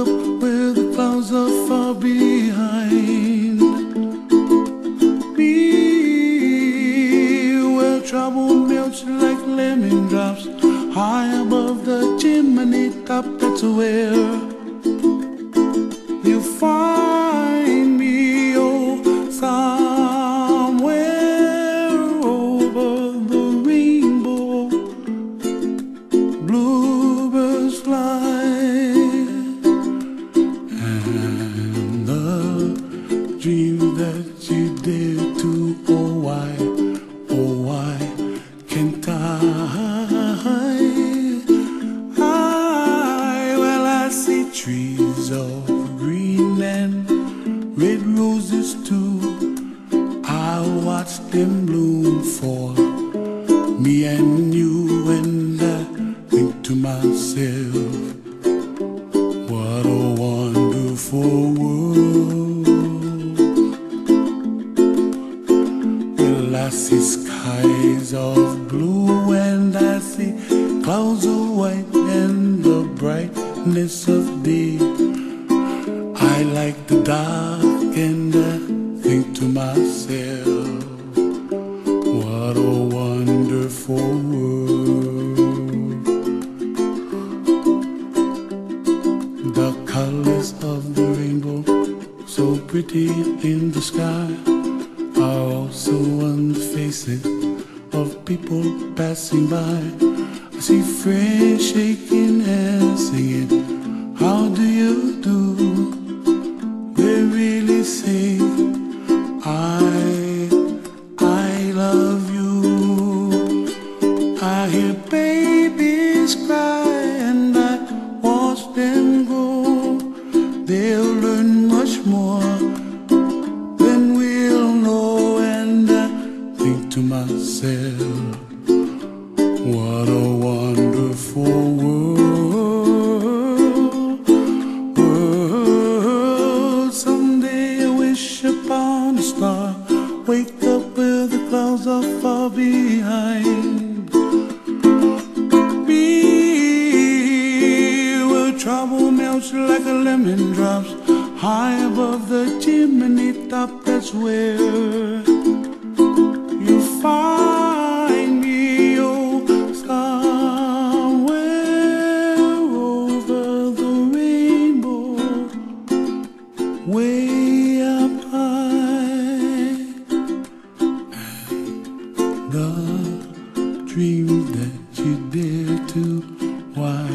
up where the clouds are far behind me, where trouble melts like lemon drops high above the chimney top. That's where you find me, oh, somewhere over the rainbow. Bluebirds fly, and the dream that you dare to, oh why can't I? Well, I see trees of green and red roses too. I watch them bloom for me and you, and I think to myself, what a wonderful world. Well, I see skies of blue and I see clouds of white and the brightness of day. I like the dark and I think to myself, what a wonderful world. The colors of the rainbow, so pretty in the sky, are also on the faces of people passing by. I see friends shaking hands, singing, how do you do? They really say, I love you. I hear babies cry and I watch them grow. They'll learn much more than we'll know, and I think to myself, what a wonderful world. Someday I wish upon a star, wake up where the clouds are far behind me, where trouble melts like a lemon drops high above the chimney top. That's where you find me, oh, somewhere over the rainbow, way up high. And the dream that you dare to, why